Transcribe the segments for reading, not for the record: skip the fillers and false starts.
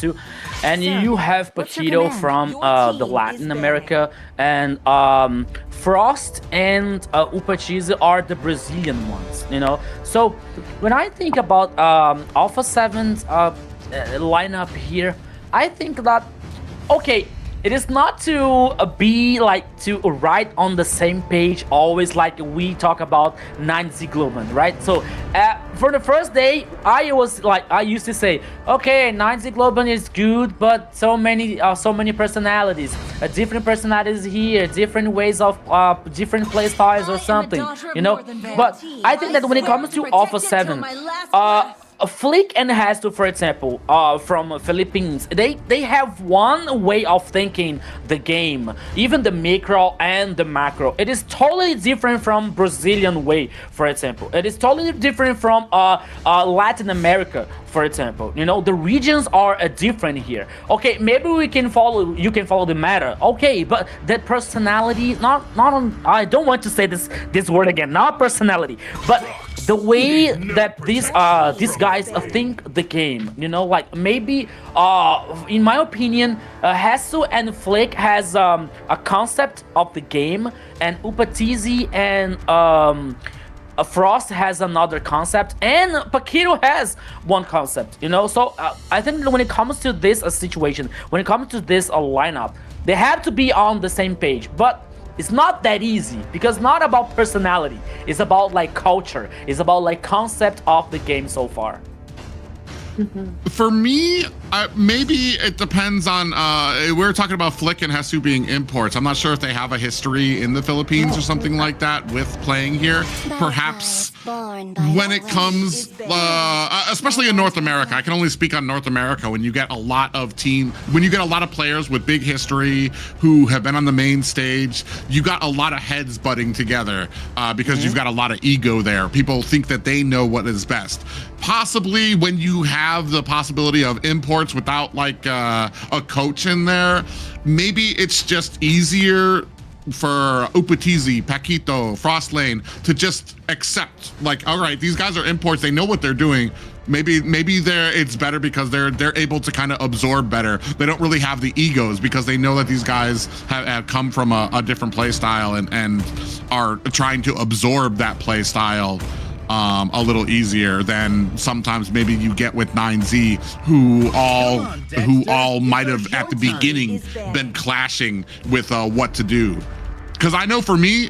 to. And you have Paquito from the Latin America, and Frost and Upachizi are the Brazilian ones, you know. So when I think about Alpha7's lineup here, I think that, okay, it is not to be like to write on the same page always like we talk about 9Z Globant, right? So for the first day, I used to say, okay, 9Z Globant is good, but so many personalities, different personalities here, different ways of different play styles or something, you know. But I think that when it comes to Alpha7, Flick and Hasto, for example, from Philippines, they have one way of thinking the game, even the micro and the macro. It is totally different from Brazilian way, for example. It is totally different from Latin America, for example. You know, the regions are different here. Okay, maybe you can follow the meta. Okay, but that personality, not on. I don't want to say this word again. Not personality, but the way that these guys think the game, you know, like maybe in my opinion, Hasu and Flick has a concept of the game, and Upatizi and Frost has another concept, and Paquito has one concept, you know. So I think that when it comes to this situation, when it comes to this lineup, they have to be on the same page, but it's not that easy, because not about personality, it's about like culture, it's about like concept of the game so far. For me, maybe it depends on, we were talking about Flick and Hesu being imports. I'm not sure if they have a history in the Philippines or something like that with playing here. Perhaps when it comes, especially in North America, I can only speak on North America, when you get a lot of players with big history who have been on the main stage, you got a lot of heads butting together because you've got a lot of ego there. People think that they know what is best. Possibly when you have the possibility of imports without like a coach in there, maybe it's just easier for Upatizi, Paquito, Frostlane to just accept, like, all right, these guys are imports, they know what they're doing. Maybe it's better because they're able to kind of absorb better. They don't really have the egos because they know that these guys have come from a different play style and are trying to absorb that play style a little easier than sometimes maybe you get with 9Z, who all might have at the beginning been clashing with what to do. Because I know for me,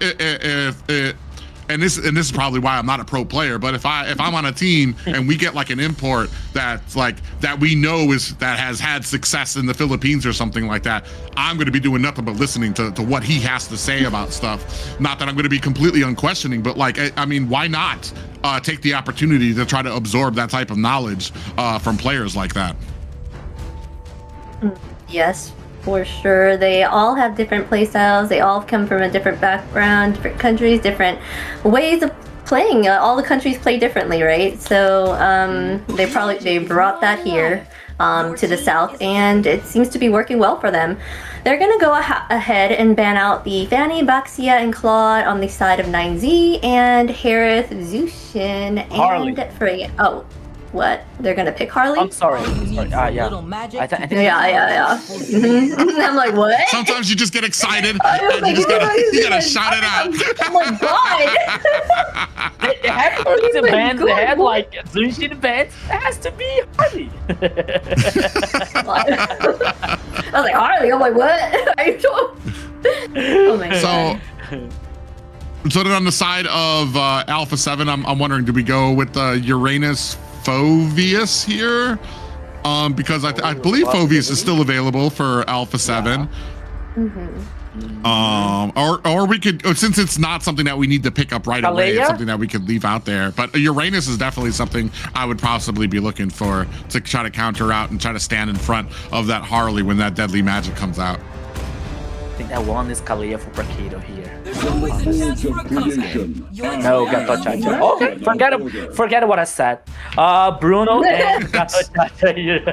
and this is probably why I'm not a pro player, but if I'm on a team and we get like an import that's like that we know that has had success in the Philippines or something like that, I'm going to be doing nothing but listening to what he has to say about stuff. Not that I'm going to be completely unquestioning, but like, I mean, why not take the opportunity to try to absorb that type of knowledge from players like that? Yes, for sure. They all have different play styles. They all come from a different background, different countries, different ways of playing. All the countries play differently, right? So they brought that here to the south, and it seems to be working well for them. They're gonna go ahead and ban out the Fanny, Baxia, and Claude on the side of 9Z, and Harith, Zushin, and Harley. Frey. Oh, what? They're gonna pick Harley? I'm sorry. Yeah. I think Yeah. I'm like, what? Sometimes you just get excited and you gotta shout it out. Oh my god! They had to band. They had like Zushin band. It has to be Harley. I was like, Harley. I'm like, what? Are you talking? Oh my god. So then on the side of Alpha7, I'm wondering, do we go with Uranus Phoveus here? Because I believe Phoveus is still available for Alpha7. Or we could, since it's not something that we need to pick up right away, it's something that we could leave out there. But Uranus is definitely something I would possibly be looking for to try to counter out and try to stand in front of that Harley when that deadly magic comes out. I think that one is Kalia for Paquito here. No, Gato Chacha. Okay, forget what I said. Bruno and Gato Chacha here.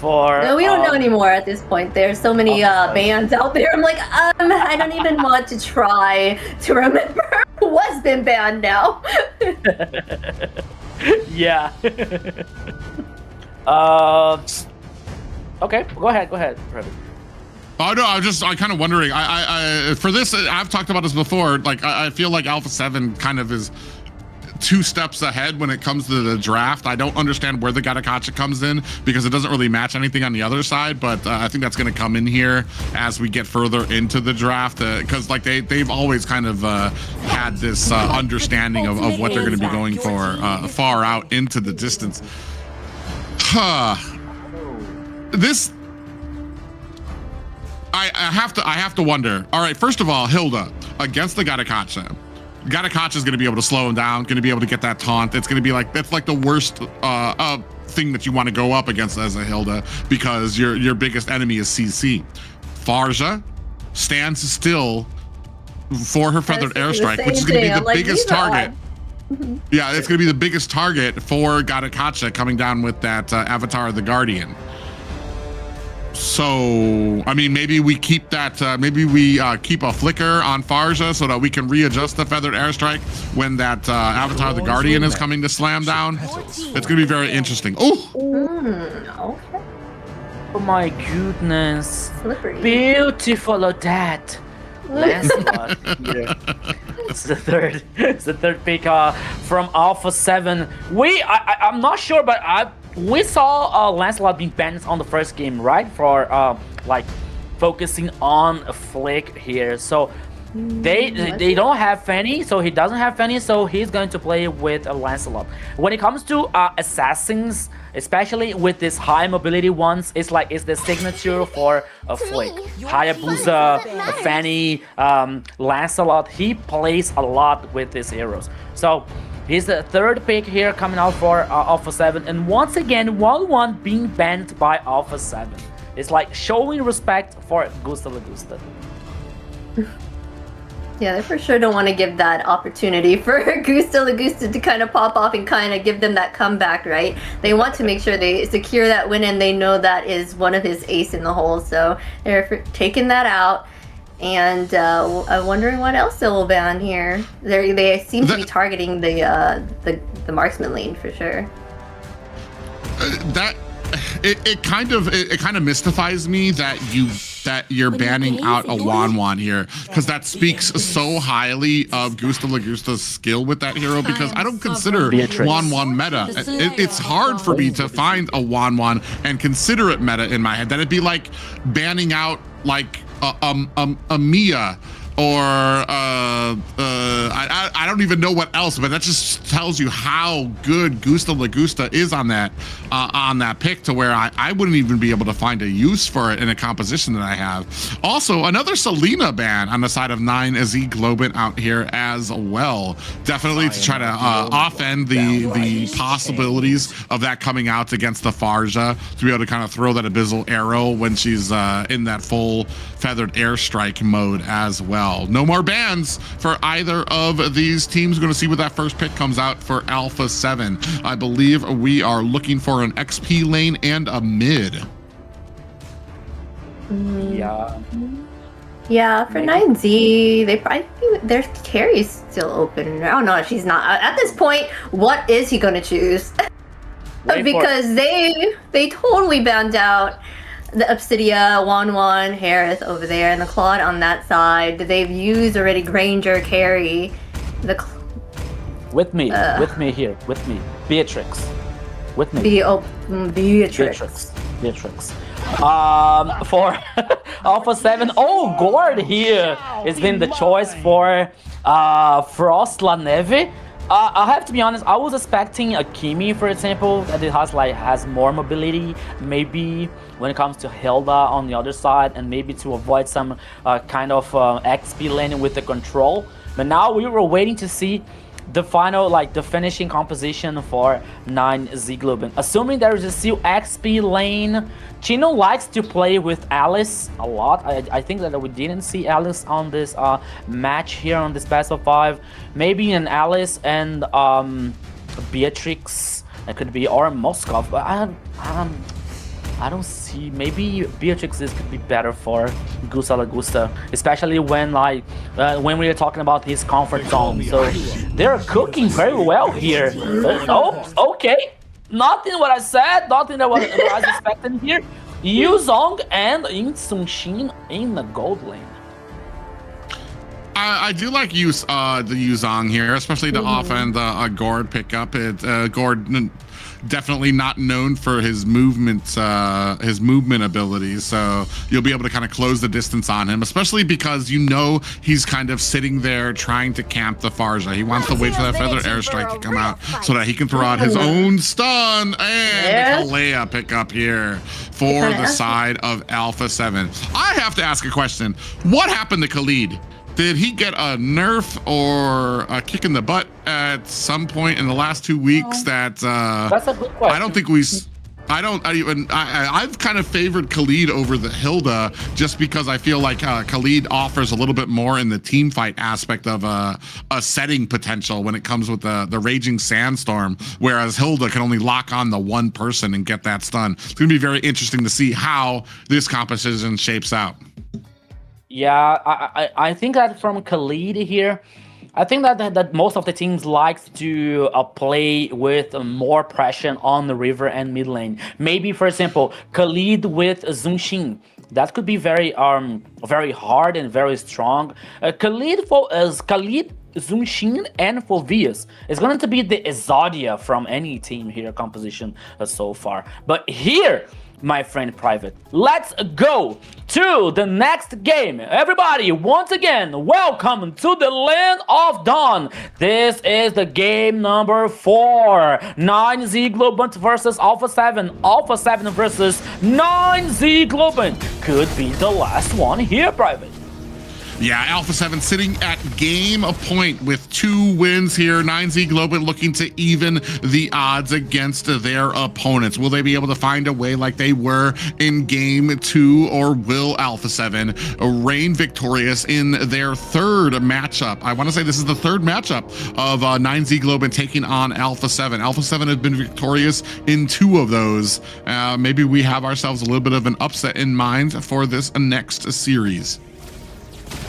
No, we don't know anymore at this point. There's so many bands out there. I'm like, I don't even want to try to remember what's been banned now. Yeah. Okay, go ahead, Private. Oh no, I'm kind of wondering. I for this, I've talked about this before. Like I feel like Alpha7 kind of is 2 steps ahead when it comes to the draft. I don't understand where the Gatakacha comes in because it doesn't really match anything on the other side, but I think that's going to come in here as we get further into the draft because like they've always kind of had this understanding of what they're going to be going for far out into the distance. This I have to wonder. All right, first of all, Hilda against the Gatakacha. Gatakacha is going to be able to slow him down, going to be able to get that taunt. It's going to be like, that's like the worst thing that you want to go up against as a Hilda because your biggest enemy is CC. Farja stands still for her feathered airstrike, which is going to be the biggest target. Yeah, it's going to be the biggest target for Gatakacha coming down with that Avatar of the Guardian. So, I mean, maybe we keep that, maybe we keep a flicker on Farja so that we can readjust the feathered airstrike when that Avatar of the Guardian is coming to slam down. It's going to be very interesting. Oh! Okay. Oh my goodness. Slippery. Beautiful Odette. Lancelot here. It's the third pick from Alpha7. I'm not sure, but we saw Lancelot being banned on the first game, right? For like focusing on a flick here. So they don't have Fanny, so he doesn't have Fanny, so he's going to play with Lancelot. When it comes to assassins, especially with these high mobility ones, it's the signature for a flick. Hayabusa, Fanny, Lancelot, he plays a lot with these heroes. So he's the third pick here coming out for Alpha7, and once again 1-1 being banned by Alpha7. It's like showing respect for Gusta Lagusta. Yeah, they for sure don't want to give that opportunity for Gusta Lagusta to kind of pop off and kind of give them that comeback, right? They want to make sure they secure that win, and they know that is one of his ace in the hole, so they're taking that out. And I'm wondering what else they will ban here. They seem to be targeting the marksman lane for sure. It kind of mystifies me that you're banning out a Wanwan here, because that speaks so highly of Gusta Lagusta's skill with that hero, because I don't consider Wanwan meta. It's hard for me to find a Wanwan and consider it meta in my head. That'd be like banning out like a Mia, or I don't even know what else, but that just tells you how good Gusta Lagusta is on that pick, to where I wouldn't even be able to find a use for it in a composition that I have. Also, another Selena ban on the side of 9Z Globant out here as well. Definitely to try to offend the possibilities of that coming out against the Farja, to be able to kind of throw that abyssal arrow when she's in that full feathered airstrike mode as well. No more bans for either of these teams. Going to see what that first pick comes out for Alpha7. I believe we are looking for an XP lane and a mid. Yeah, for 9Z, their carry's still open. Oh no, she's not. At this point, what is he going to choose? Because they totally banned out the Obsidia, Wanwan, Harris over there, and the Claude on that side. They've used already Granger, Carry, with me here, Beatrix, with me. Beatrix. For Alpha7, oh, Gord here has been the choice for Frost La Neve. I have to be honest, I was expecting a Kimi, for example, that it has more mobility, maybe when it comes to Hilda on the other side, and maybe to avoid some kind of XP lane with the control. But now we were waiting to see the final, the finishing composition for 9Z Globant. Assuming there is a still XP lane, Chino likes to play with Alice a lot. I think that we didn't see Alice on this match here on this best of 5. Maybe an Alice and Beatrix, it could be, or Moskov, but I don't see. Maybe Beatrix could be better for Gusta Lagusta, especially when we are talking about his comfort zone. So they're cooking very well here. Oh, okay. Nothing what I said, nothing that what I was expecting here. Yuzong and Insungshin in the gold lane. I do like the Yuzong here, especially to offend a Gord pickup. Gord definitely not known for his movement abilities, so you'll be able to kind of close the distance on him, especially because he's kind of sitting there trying to camp the Farja. He wants to wait for that feather airstrike to come out so that he can throw out his own stun, and Kalea pickup here for the side of Alpha7. I have to ask a question. What happened to Khalid? Did he get a nerf or a kick in the butt at some point in the last 2 weeks? That's a good question. I don't think I've kind of favored Khalid over the Hilda just because I feel like Khalid offers a little bit more in the team fight aspect of a setting potential when it comes with the Raging Sandstorm, whereas Hilda can only lock on the one person and get that stun. It's going to be very interesting to see how this composition shapes out. Yeah, I think that from Khalid here, I think that most of the teams likes to play with more pressure on the river and mid lane. Maybe, for example, Khalid with Zunshin. That could be very hard and very strong. Khalid, Zunshin, and Fulvius is going to be the Exodia from any team here composition so far. But here, my friend Private, let's go to the next game. Everybody, once again, welcome to the Land of Dawn. This is the game number 4. 9Z Globant versus Alpha7. Alpha7 versus 9Z Globant. Could be the last one here, Private. Yeah, Alpha7 sitting at game point with 2 wins here. 9Z Globant looking to even the odds against their opponents. Will they be able to find a way like they were in game 2, or will Alpha7 reign victorious in their 3rd matchup? I want to say this is the 3rd matchup of 9Z Globant taking on Alpha7. Alpha7 has been victorious in 2 of those. Maybe we have ourselves a little bit of an upset in mind for this next series.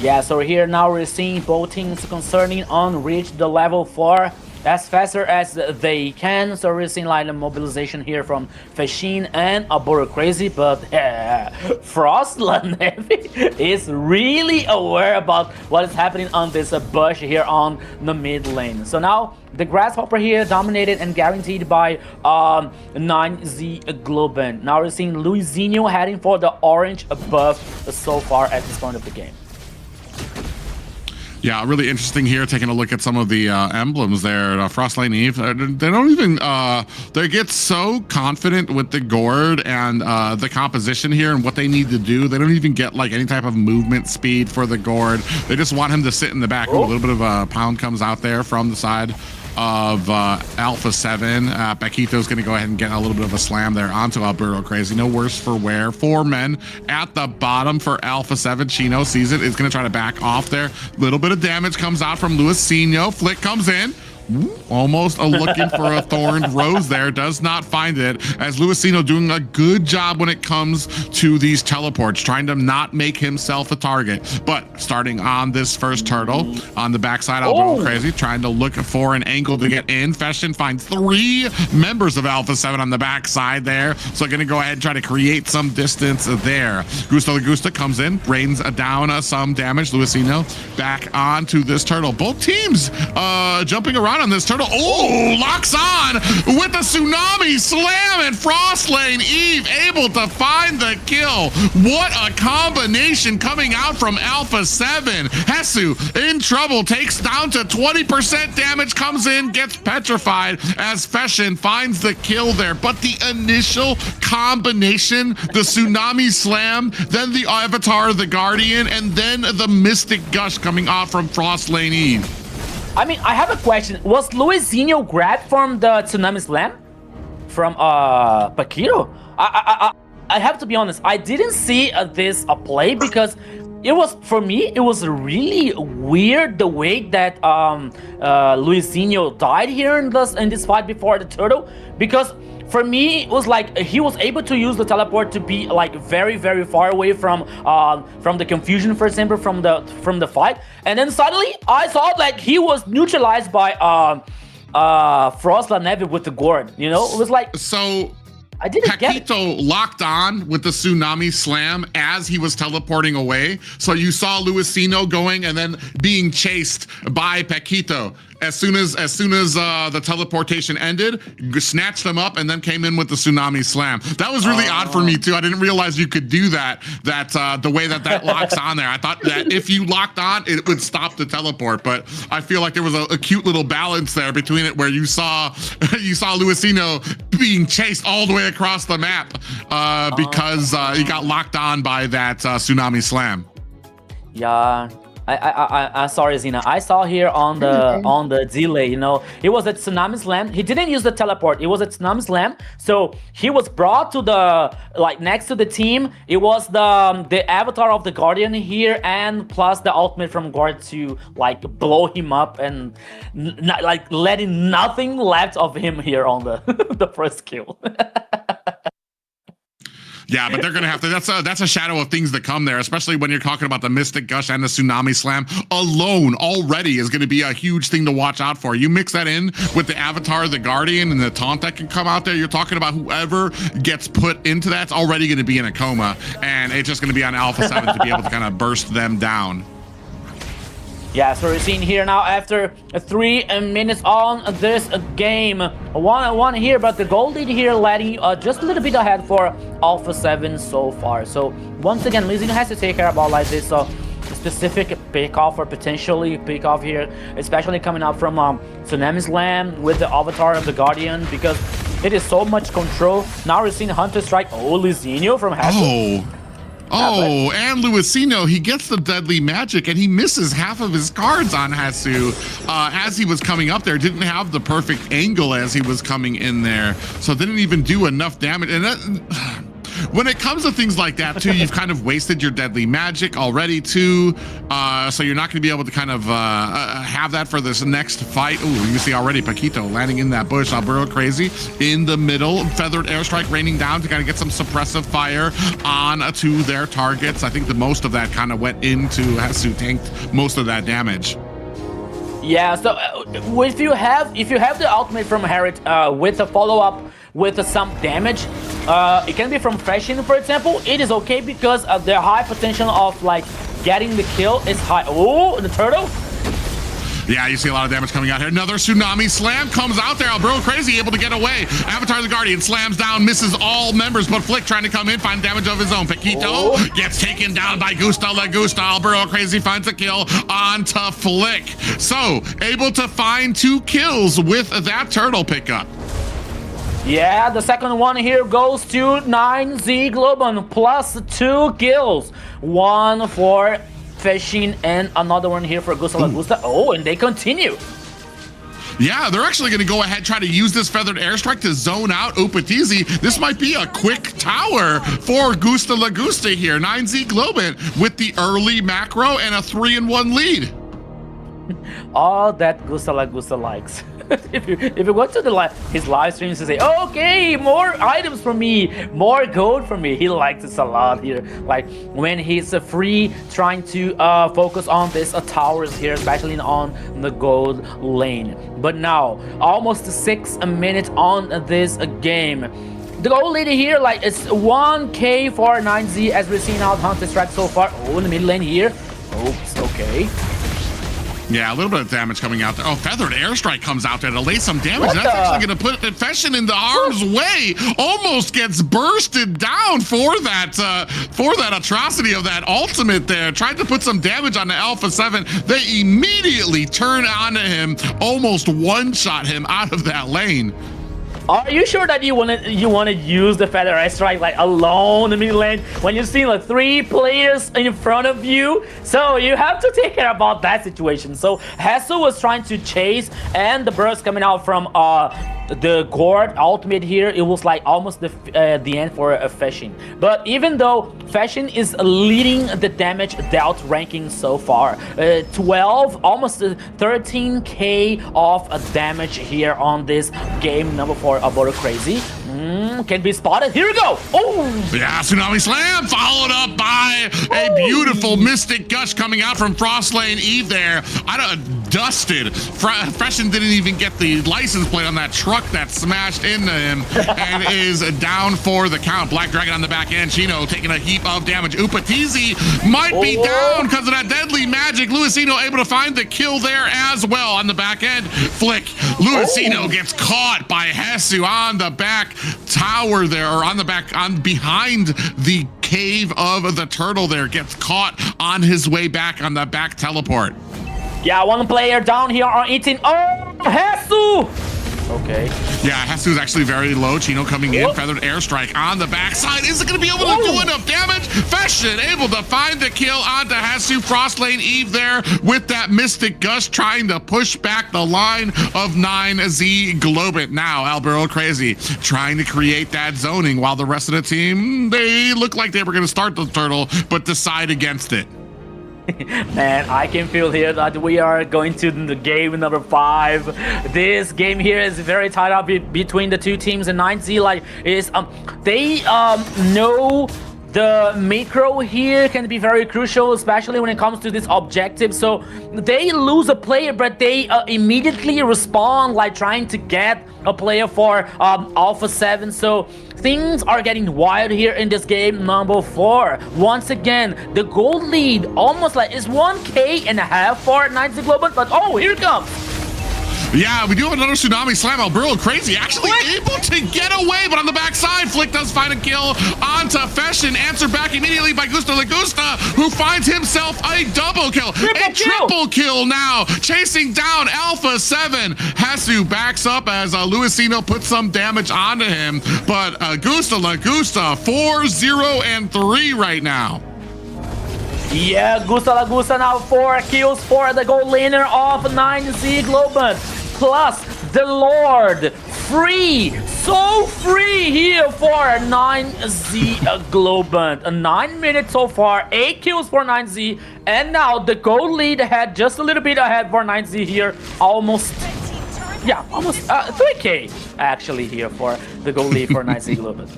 Yeah, so here now we're seeing both teams concerning on reach the level 4 as faster as they can. So we're seeing like a mobilization here from Fashin and Aboro Crazy, but Frostland is really aware about what is happening on this bush here on the mid lane. So now the Grasshopper here dominated and guaranteed by 9Z Globant. Now we're seeing Luizinho heading for the orange buff so far at this point of the game. Yeah, really interesting here, taking a look at some of the emblems there. Frostlane Eve, they don't even, they get so confident with the Gord and the composition here and what they need to do. They don't even get like any type of movement speed for the Gord. They just want him to sit in the back. Ooh, a little bit of a pound comes out there from the side of Alpha7. Paquito's going to go ahead and get a little bit of a slam there onto Alberto Crazy. No worse for wear. 4 men at the bottom for Alpha7. Chino sees it. Is going to try to back off there. Little bit of damage comes out from Luizinho. Flick comes in. Almost looking for a thorned rose there, does not find it, as Luizinho doing a good job when it comes to these teleports, trying to not make himself a target. But starting on this first turtle on the backside, Alberto Crazy trying to look for an angle to get in. Fashion finds 3 members of Alpha7 on the backside there, so gonna go ahead and try to create some distance there. Gusto Lagusta comes in, rains down some damage. Luizinho back onto this turtle. Both teams jumping around on this turtle. Oh, locks on with the tsunami slam, and Frostlane Eve able to find the kill. What a combination coming out from Alpha7. Hesu in trouble, takes down to 20% damage, comes in, gets petrified as Fashion finds the kill there. But the initial combination, the tsunami slam, then the Avatar, the Guardian, and then the Mystic Gush coming off from Frostlane Eve. I mean, I have a question. Was Luizinho grabbed from the Tsunami Slam? From Paquito? I have to be honest, I didn't see this play because it was, for me, it was really weird the way that Luizinho died here in this fight before the turtle, because for me, it was like he was able to use the teleport to be like very, very far away from the confusion, for example, from the fight, and then suddenly I saw like he was neutralized by Frost Lanevi with the gourd. You know, it was like so. I didn't get it. Paquito locked on with the tsunami slam as he was teleporting away. So you saw Luisino going and then being chased by Paquito. As soon as the teleportation ended, snatched him up and then came in with the tsunami slam. That was really odd for me too. I didn't realize you could do that. The way that locks on there. I thought that if you locked on, it would stop the teleport. But I feel like there was a cute little balance there between it, where you saw Luisino being chased all the way across the map because he got locked on by that tsunami slam. Yeah. I'm sorry, Zena. I saw here on the delay, you know, it was a tsunami slam. He didn't use the teleport. It was a tsunami slam. So he was brought to the next to the team. It was the avatar of the Guardian here, and plus the ultimate from Guard to blow him up and letting nothing left of him here on the the first kill. Yeah, but they're gonna have to. That's a shadow of things to come there, especially when you're talking about the Mystic Gush and the Tsunami Slam alone. Already is going to be a huge thing to watch out for. You mix that in with the Avatar, the Guardian, and the taunt that can come out there. You're talking about whoever gets put into that's already going to be in a coma, and it's just going to be on Alpha7 to be able to kind of burst them down. Yeah, so we're seeing here now after 3 minutes on this game. 1-1 here, but the goal lead here letting just a little bit ahead for Alpha7 so far. So once again, Lizzie has to take care about this specific pick-off or potentially pick-off here, especially coming up from Tsunami Slam with the Avatar of the Guardian, because it is so much control. Now we're seeing Hunter Strike. Oh, Lizinho from Hassel. Oh, and Luisino, he gets the deadly magic and he misses half of his cards on Hasu as he was coming up there. Didn't have the perfect angle as he was coming in there, so didn't even do enough damage. And that, when it comes to things like that too, you've kind of wasted your deadly magic already too, so you're not going to be able to kind of have that for this next fight. Ooh, you see already Paquito landing in that bush. Alberto Crazy in the middle, feathered airstrike raining down to kind of get some suppressive fire on to their targets. I think the most of that kind of went into Hasu, tanked most of that damage. Yeah, so if you have the ultimate from Harriet with a follow-up with some damage, it can be from Fashion, for example. It is okay because the high potential of getting the kill is high. Oh, the turtle. Yeah, you see a lot of damage coming out here. Another Tsunami Slam comes out there. Alberto Crazy able to get away. Avatar the Guardian slams down, misses all members, but Flick trying to come in, find damage of his own. Paquito gets taken down by Gusta Lagusta. Alberto Crazy finds a kill onto Flick. So, able to find 2 kills with that turtle pickup. Yeah, the second one here goes to 9Z Globant, plus 2 kills. 1 for Fishing and another one here for Gusta Lagusta. Oh, and they continue. Yeah, they're actually going to go ahead, try to use this feathered airstrike to zone out Upatizi. This might be a quick tower for Gusta Lagusta here. 9Z Globant with the early macro and a 3-1 lead. All that Gusta Lagusta likes. if you go to his live streams and say, okay, more items for me, more gold for me, he likes this a lot here. Like when he's free, trying to focus on this towers here, especially on the gold lane. But now, almost 6 minutes on this game. The goal leader here, it's 1k for 9Z as we're seeing out Hunter Strike so far. Oh, in the mid lane here. Oops, okay. Yeah, a little bit of damage coming out there. Oh, feathered airstrike comes out there to lay some damage. That's actually going to put Infection into harm's way. Almost gets bursted down for that atrocity of that ultimate there. Tried to put some damage on the Alpha7. They immediately turn onto him, almost one-shot him out of that lane. Are you sure that you want to use the feather airstrike alone in the mid lane when you see 3 players in front of you? So you have to take care about that situation. So Hassel was trying to chase, and the burst coming out from the Gourd ultimate here, it was almost the end for Fashion. But even though Fashion is leading the damage dealt ranking so far, 12, almost 13k of damage here on this game number 4 about Crazy. can be spotted. Here we go. Oh! Yeah, Tsunami Slam followed up by a beautiful Mystic Gush coming out from Frost Lane Eve there. Dusted. Freshen didn't even get the license plate on that truck that smashed into him and is down for the count. Black Dragon on the back end. Chino taking a heap of damage. Upatizi might be down because of that deadly magic. Luisino able to find the kill there as well on the back end. Flick. Luisino gets caught by Hesu on the back tower there, or behind the cave of the turtle there. Gets caught on his way back on the back teleport. Yeah, one player down here on 18. Oh, Hesu! Okay. Yeah, Hesu's actually very low. Chino coming in. Feathered Airstrike on the backside. Is it going to be able to do enough damage? Fashion able to find the kill onto Hesu. Frost Lane Eve there with that Mystic Gush trying to push back the line of 9Z Globant. Now, Albero Crazy trying to create that zoning while the rest of the team, they look like they were going to start the turtle, but decide against it. Man, I can feel here that we are going to the game number 5. This game here is very tied up between the two teams, and 9Z like is they know the macro here can be very crucial, especially when it comes to this objective. So they lose a player, but they immediately respond, like trying to get a player for Alpha7. So things are getting wild here in this game number 4. Once again, the gold lead almost like is 1K.5 for 9Z Globant, but oh, here it comes. Yeah, we do have another Tsunami Slam. Albero Crazy actually able to get away, but on the backside, Flick does find a kill onto Fashion. Answered back immediately by Gusta Lagusta, who finds himself a double kill. Triple kill now, chasing down Alpha7. Hesu backs up as Luisino puts some damage onto him, but Gusta Lagusta 4-0-3 right now. Yeah, Gusta Lagusta now 4 kills for the gold laner of 9Z Globant. Plus the Lord, free, so free here for 9Z Globant. 9 minutes so far, 8 kills for 9Z, and now the gold lead ahead, just a little bit ahead for 9Z here, almost 3K actually here for the goal lead for 9Z Globant.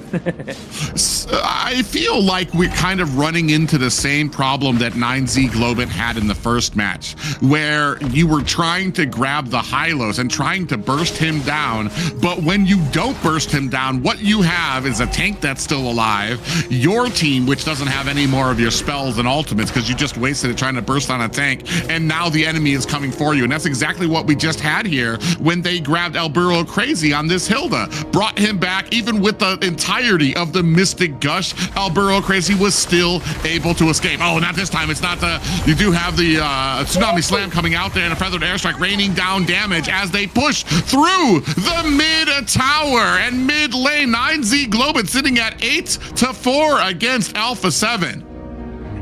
I feel like we're kind of running into the same problem that 9Z Globant had in the first match, where you were trying to grab the Hylos and trying to burst him down, but when you don't burst him down, what you have is a tank that's still alive, your team, which doesn't have any more of your spells and ultimates because you just wasted it trying to burst on a tank, and now the enemy is coming for you. And that's exactly what we just had here when they grabbed Albero Crazy on this Hilda. Brought him back, even with the entirety of the Mystic Gush. Albero Crazy was still able to escape. Oh, not this time. It's not the, you do have the Tsunami Slam coming out there and a Feathered Airstrike raining down damage as they push through the mid tower and mid lane. 9Z Globant sitting at 8-4 against Alpha7.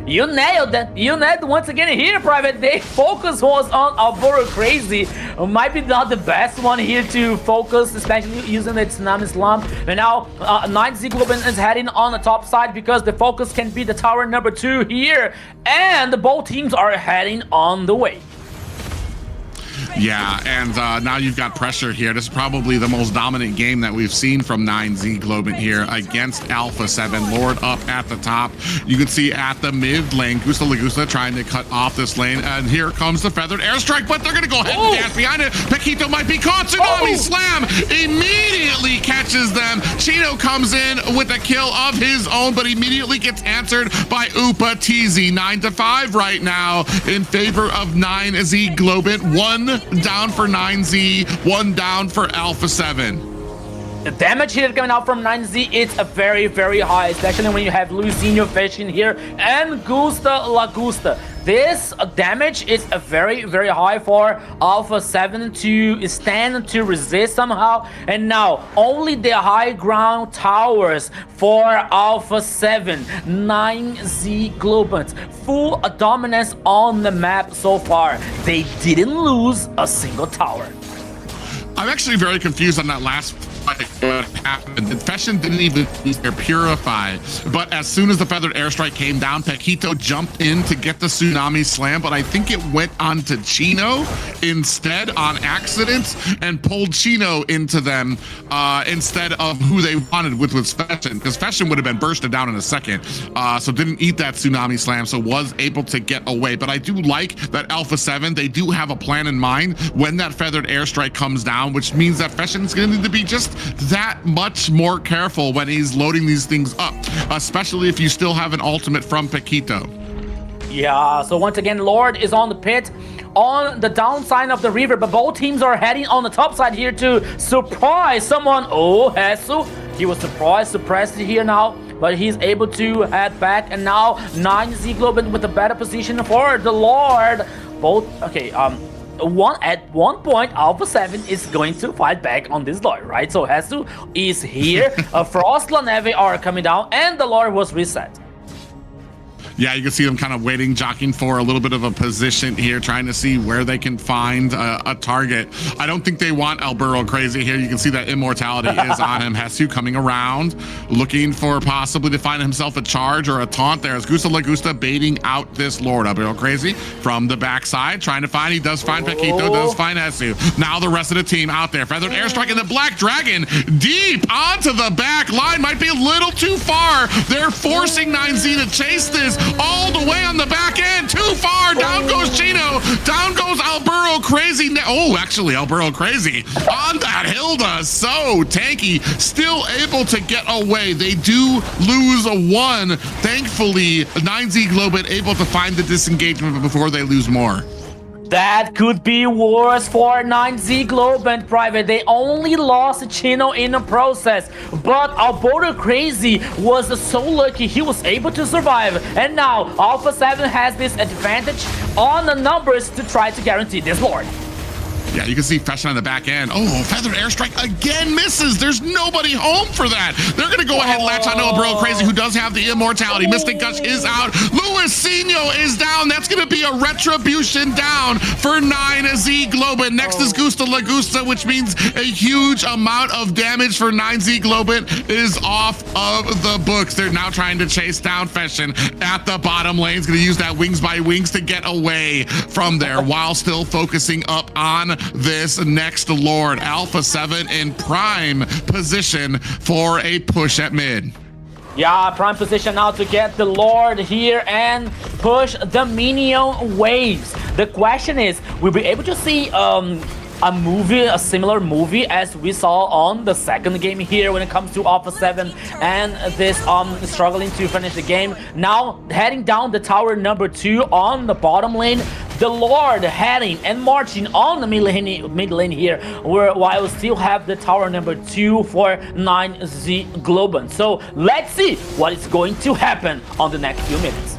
You nailed that. You nailed once again here, Private. The focus was on Albero Crazy. Might be not the best one here to focus, especially using the Tsunami Slam. And now 9Z Globant is heading on the top side because the focus can be the tower number 2 here. And both teams are heading on the way. Yeah, and now you've got pressure here. This is probably the most dominant game that we've seen from 9Z Globant here against Alpha7. Lord up at the top. You can see at the mid lane, Gusta Lagusta trying to cut off this lane. And here comes the Feathered Airstrike, but they're going to go ahead and dance behind it. Paquito might be caught. Tsunami Slam immediately catches them. Chino comes in with a kill of his own, but immediately gets answered by Upatizi. 9-5 right now in favor of 9Z Globant. 1 down for 9Z, 1 down for Alpha7. The damage here coming out from 9Z is a very, very high, especially when you have Luisinho fishing here and Gusta Lagusta. This damage is a very, very high for Alpha7 to stand to resist somehow. And now only the high ground towers for Alpha7. 9Z Globant, full dominance on the map so far. They didn't lose a single tower. I'm actually very confused on that last what happened. Fashion didn't even use their Purify, but as soon as the Feathered Airstrike came down, Paquito jumped in to get the Tsunami Slam, but I think it went onto Chino instead on accident and pulled Chino into them instead of who they wanted, which was Fashion, because Fashion would have been bursted down in a second, so didn't eat that Tsunami Slam, so was able to get away. But I do like that Alpha7, they do have a plan in mind when that Feathered Airstrike comes down, which means that Fashion is going to need to be just that much more careful when he's loading these things up, especially if you still have an ultimate from Paquito. Yeah, so once again, Lord is on the pit on the downside of the river, but both teams are heading on the top side here to surprise someone. Oh, Hesu, he was suppressed here now, but he's able to head back, and now 9Z Globant with a better position for the Lord. Both, okay, at one point, Alpha7 is going to fight back on this Lord, right? So Hesu is here, Frost, Laneve are coming down, and the Lord was reset. Yeah, you can see them kind of waiting, jockeying for a little bit of a position here, trying to see where they can find a target. I don't think they want Alburo Crazy here. You can see that Immortality is on him. Hesu coming around, looking for possibly to find himself a charge or a taunt there. As Gusta Lagusta baiting out this Lord. Alburo Crazy from the backside, trying to find. He does find Paquito, does find Hesu. Now the rest of the team out there. Feathered Airstrike and the Black Dragon deep onto the back line. Might be a little too far. They're forcing 9Z to chase this all the way on the back end. Too far. Down goes Chino. Down goes Alburo Crazy. Oh, actually, Alburo Crazy on that Hilda. So tanky. Still able to get away. They do lose a one. Thankfully, 9Z Globant able to find the disengagement before they lose more. That could be worse for 9Z Globant, Private. They only lost Chino in the process, but Alburo Crazy was so lucky he was able to survive. And now Alpha7 has this advantage on the numbers to try to guarantee this Lord. Yeah, you can see Fashion on the back end. Oh, Feathered Airstrike again misses. There's nobody home for that. They're going to go ahead and latch on to Alburo Crazy, who does have the Immortality. Mystic Gush is out. Luisinho is down. That's going to be a Retribution down for 9Z Globant. Next is Gusta Lagusta, which means a huge amount of damage for 9Z Globant is off of the books. They're now trying to chase down Fashion at the bottom lane. He's going to use that Wings by Wings to get away from there while still focusing up on this next Lord. Alpha7 in prime position for a push at mid. Yeah, prime position now to get the Lord here and push the minion waves. The question is, we'll be able to see a similar movie as we saw on the second game here when it comes to Alpha7 and this struggling to finish the game. Now heading down the tower number 2 on the bottom lane. The Lord heading and marching on the mid lane here, while we still have the tower number 2 for 9Z Globant. So let's see what is going to happen on the next few minutes.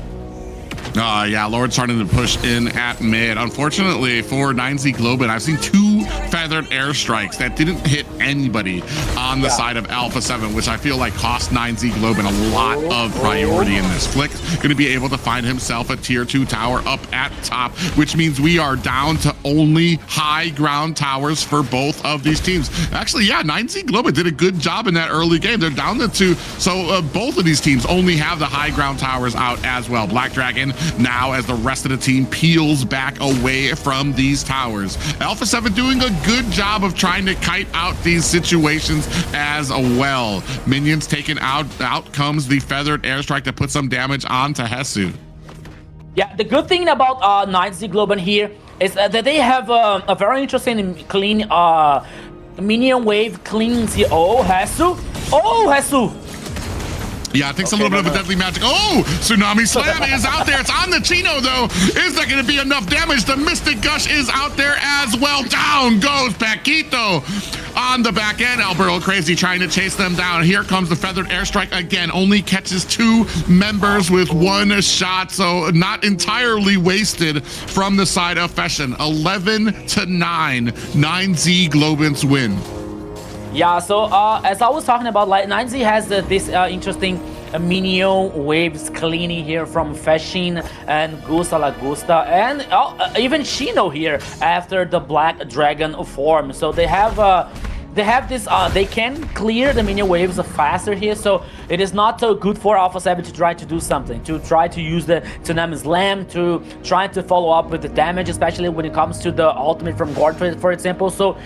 Yeah, Lord starting to push in at mid. Unfortunately for 9Z Globant, I've seen 2 Feathered Airstrikes that didn't hit anybody on the side of Alpha7, which I feel like cost 9Z Globant a lot of priority in this. Flick going to be able to find himself a tier 2 tower up at top, which means we are down to only high ground towers for both of these teams. Actually, yeah, 9Z Globant did a good job in that early game. They're down to 2, so both of these teams only have the high ground towers out as well. Black Dragon now as the rest of the team peels back away from these towers. Alpha7 doing a good job of trying to kite out these situations as well. Minions taken out. Out comes the Feathered Airstrike to put some damage onto Hesu. Yeah, the good thing about 9Z Globant here is that they have a very interesting and clean minion wave cleans here. Oh, Hesu. Oh, Hesu. Yeah, it takes a little bit of a deadly magic. Oh, Tsunami Slam is out there. It's on the Chino, though. Is that going to be enough damage? The Mystic Gush is out there as well. Down goes Paquito on the back end. Alburo Crazy trying to chase them down. Here comes the Feathered Airstrike again. Only catches 2 members with 1 shot, so not entirely wasted from the side of Fashion. 11-9, 9Z Globant's win. Yeah, so as I was talking about, like 9Z has this interesting minion waves cleaning here from Fashion and Gusta Lagusta and even Chino here after the Black Dragon form. So they have they have this, they can clear the minion waves faster here, so it is not so good for Alpha7 to try to do something, to try to use the Tsunami Slam, to try to follow up with the damage, especially when it comes to the ultimate from Gord, for example. So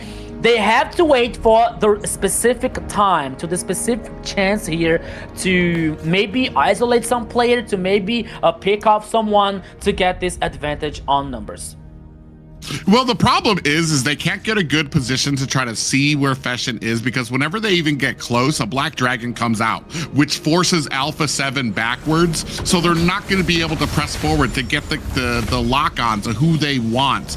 they have to wait for the specific time, to the specific chance here to maybe isolate some player, to maybe pick off someone to get this advantage on numbers. Well, the problem is they can't get a good position to try to see where Feshin is, because whenever they even get close, a Black Dragon comes out, which forces Alpha7 backwards. So they're not going to be able to press forward to get the lock-on to who they want,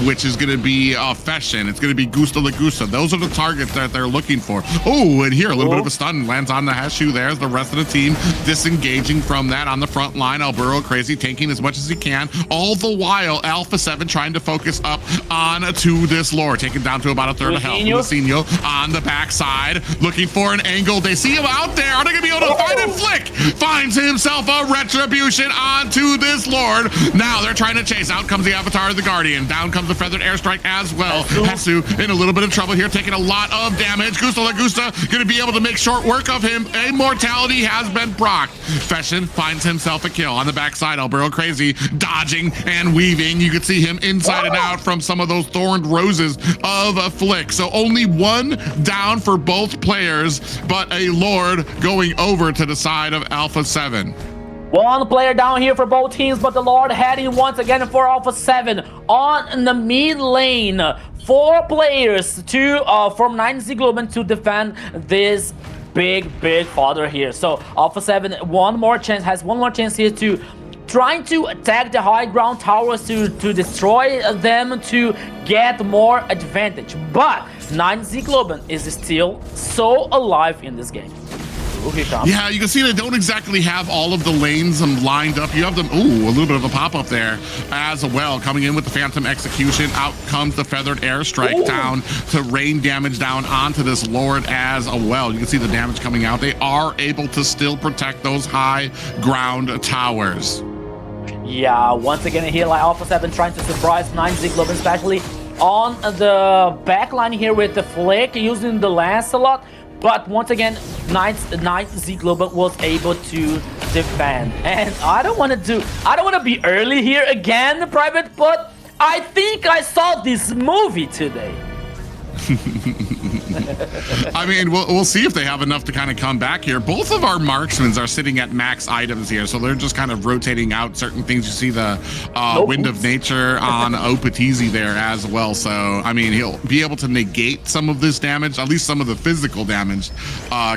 which is going to be Feshin. It's going to be Gusta Lagusta. Those are the targets that they're looking for. Oh, and here, a little bit of a stun lands on the Heshu. There's the rest of the team disengaging from that on the front line. Alburo Crazy tanking as much as he can. All the while, Alpha7 trying to focus up on to this lore, taken down to about a third of health. Luisinho on the backside, looking for an angle. They see him out there. Are they gonna be able to find him? Flick finds himself a retribution onto this lord. Now they're trying to chase. Out comes the Avatar of the Guardian. Down comes the Feathered Airstrike as well. Hesu in a little bit of trouble here, taking a lot of damage. Gusta Lagusta gonna be able to make short work of him. Immortality has been procced. Feshin finds himself a kill on the backside. Alburo Crazy dodging and weaving. You can see him inside and out from some of those thorned roses of a Flick. So only one down for both players, but a Lord going over to the side of Alpha7. One player down here for both teams, but the Lord heading once again for Alpha7 on the mid lane. 4 players from 9Z Globant to defend this big father here. So Alpha7 has one more chance here to trying to attack the high ground towers to destroy them, to get more advantage. But 9Z Globant is still so alive in this game. Yeah, you can see they don't exactly have all of the lanes lined up. You have them, ooh, a little bit of a pop-up there as well. Coming in with the Phantom Execution, out comes the Feathered Airstrike down to rain damage down onto this Lord as well. You can see the damage coming out. They are able to still protect those high ground towers. Yeah, once again here, like Alpha7 trying to surprise 9Z Globant, especially on the backline here with the Flick using the Lancelot. But once again, 9Z Globant was able to defend. And I don't want to be early here again, Private, but I think I saw this movie today. I mean, we'll see if they have enough to kind of come back here. Both of our marksmen are sitting at max items here, so they're just kind of rotating out certain things. You see the Wind of Nature on Opatizi there as well. So, I mean, he'll be able to negate some of this damage, at least some of the physical damage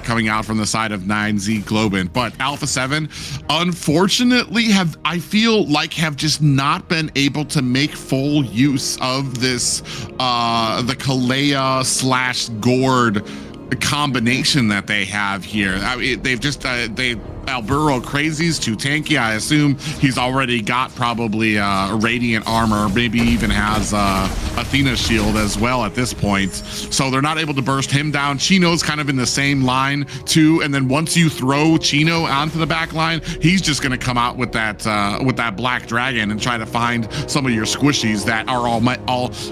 coming out from the side of 9Z Globant. But Alpha7, unfortunately, I feel like have just not been able to make full use of this, the Kalea / Gord combination that they have here. I mean, they've just Alburo Crazy's too tanky. I assume he's already got probably radiant armor, maybe even has Athena shield as well at this point. So they're not able to burst him down. Chino's kind of in the same line too. And then once you throw Chino onto the back line, he's just going to come out with that Black Dragon and try to find some of your squishies that are all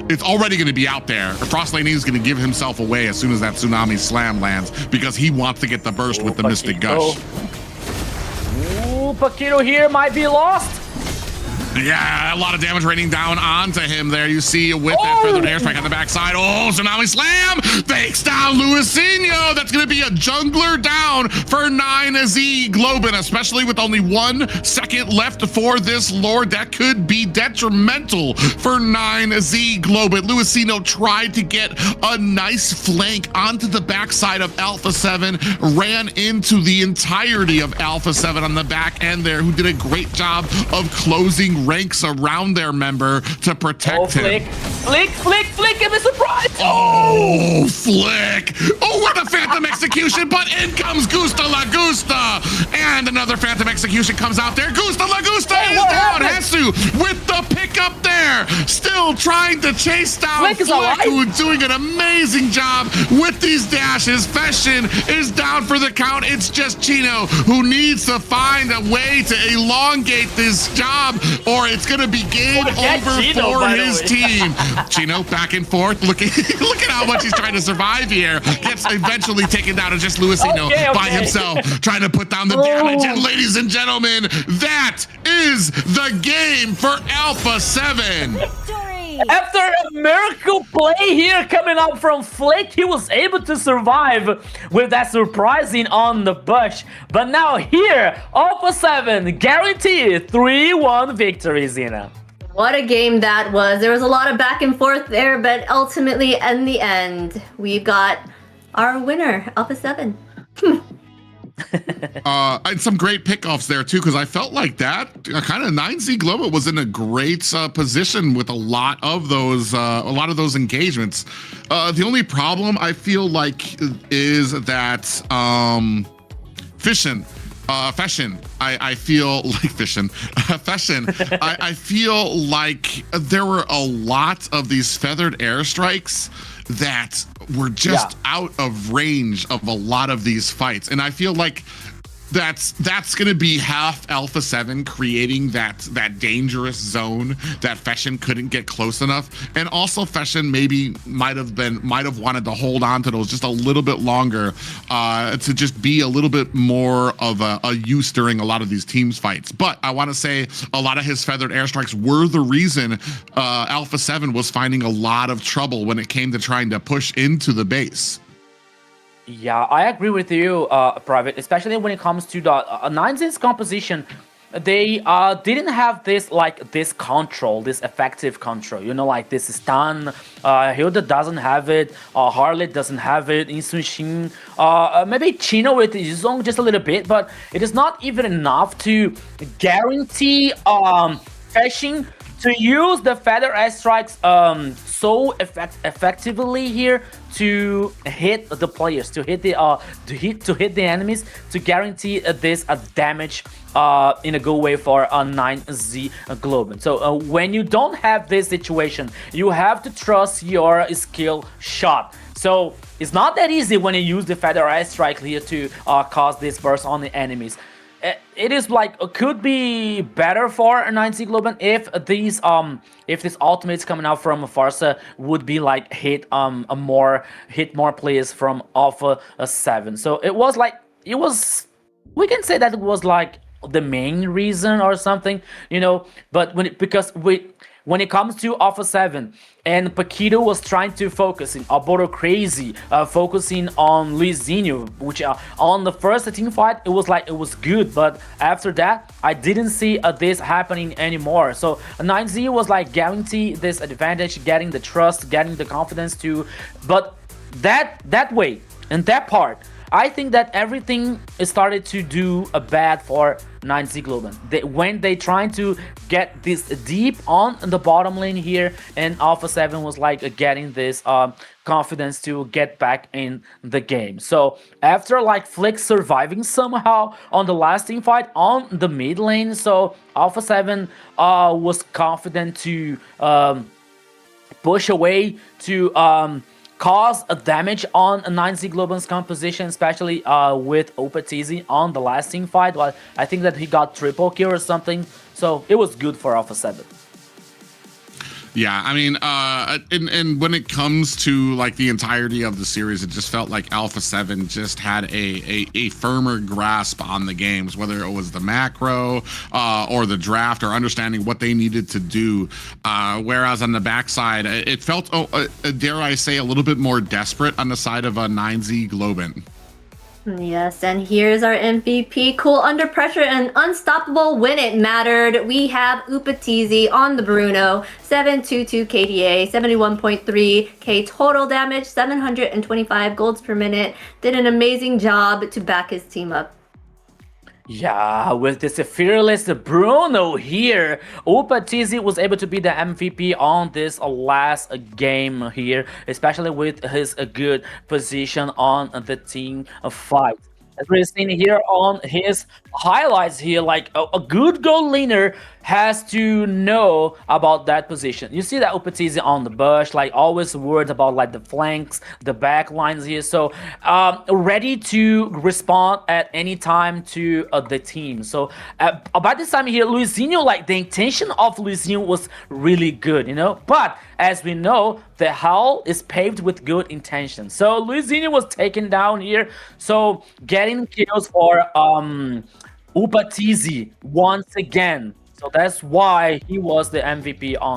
it's already going to be out there. Frost Lane is going to give himself away as soon as that Tsunami Slam lands, because he wants to get the burst with the Mystic Gush. Ooh, Paquito here might be lost. Yeah, a lot of damage raining down onto him there. You see with that Feathered Airstrike on the backside. Oh, Tsunami Slam takes down Luisinho. That's going to be a jungler down for 9Z Globant, especially with only 1 second left for this Lord. That could be detrimental for 9Z Globant. Luisinho tried to get a nice flank onto the backside of Alpha7, ran into the entirety of Alpha7 on the back end there, who did a great job of closing ranks around their member to protect him. Flick, give me a surprise! Oh, Flick! Oh, what a Phantom Execution, but in comes Gusta Lagusta! And another Phantom Execution comes out there. Gusta Lagusta is down! Hesu with the pickup there! Still trying to chase down Flick, who's doing an amazing job with these dashes. Feshin is down for the count. It's just Chino who needs to find a way to elongate this job, or or it's going to be game over Chino, for by the his way. team. Chino back and forth. Look at how much he's trying to survive here. Gets eventually taken down to just Luisino by himself, trying to put down the damage. And ladies and gentlemen, that is the game for Alpha7. After a miracle play here coming up from Flick, he was able to survive with that surprising on the bush. But now here, Alpha7 guaranteed 3-1 victory, Zena. What a game that was. There was a lot of back and forth there, but ultimately, in the end, we got our winner, Alpha7. And some great pickoffs there too, because I felt like that kind of 9Z Global was in a great position with a lot of those engagements. The only problem I feel like is that Fashion. I feel like Fashion. I feel like there were a lot of these feathered airstrikes that were just out of range of a lot of these fights, and I feel like that's going to be half Alpha7 creating that dangerous zone that Fashion couldn't get close enough, and also Fashion maybe might have wanted to hold on to those just a little bit longer to just be a little bit more of a use during a lot of these teams fights. But I want to say a lot of his feathered airstrikes were the reason Alpha7 was finding a lot of trouble when it came to trying to push into the base. Yeah, I agree with you, Private, especially when it comes to the 9Z's composition. They didn't have this control, this effective control, like this stun. Hilda doesn't have it, Harley doesn't have it, Insunshin, maybe Chino with his own just a little bit, but it is not even enough to guarantee Fashion to use the feather airstrikes so effectively here to hit the players, to hit the enemies, to guarantee this damage in a good way for a 9Z Globant. So when you don't have this situation, you have to trust your skill shot. So it's not that easy when you use the feather airstrike here to cause this burst on the enemies. It is could be better for a 9Z Globant if this ultimates coming out from Farsa would be hit more players from Alpha7. So we can say that it was the main reason or something, but when it comes to Alpha7 and Paquito was trying to focus in Alberto Crazy, focusing on Luizinho, which on the first team fight, it was good, but after that, I didn't see this happening anymore. So 9Z was guarantee this advantage, getting the trust, getting the confidence to, but that way, and that part, I think that everything started to do a bad for 9Z Globant. When they trying to get this deep on the bottom lane here, and Alpha7 was getting this confidence to get back in the game. So after Flick surviving somehow on the last team fight on the mid lane, so Alpha7 was confident to push away to cause a damage on a 9Z Globant's composition, especially with Opatizi on the last team fight. Well, I think that he got triple kill or something, so it was good for Alpha7. Yeah, I mean, and when it comes to the entirety of the series, it just felt like Alpha7 just had a firmer grasp on the games, whether it was the macro or the draft or understanding what they needed to do. Whereas on the backside, it felt, dare I say, a little bit more desperate on the side of a 9Z Globant. Yes, and here's our MVP. Cool under pressure and unstoppable when it mattered. We have Upatizi on the Bruno, 722 KDA, 71.3k total damage, 725 golds per minute. Did an amazing job to back his team up. Yeah, with this fearless Bruno here, Upatizi was able to be the MVP on this last game here, especially with his good position on the team fight. As we're seeing here on his highlights here, a good goal laner has to know about that position. You see that Upatizi on the bush, like always worried about like the flanks, the back lines here. So ready to respond at any time to the team. So by this time here, Luizinho, like the intention of Luizinho was really good, you know. But as we know, the hull is paved with good intentions. So Luizinho was taken down here. So getting kills for Upatizi once again. So that's why he was the MVP on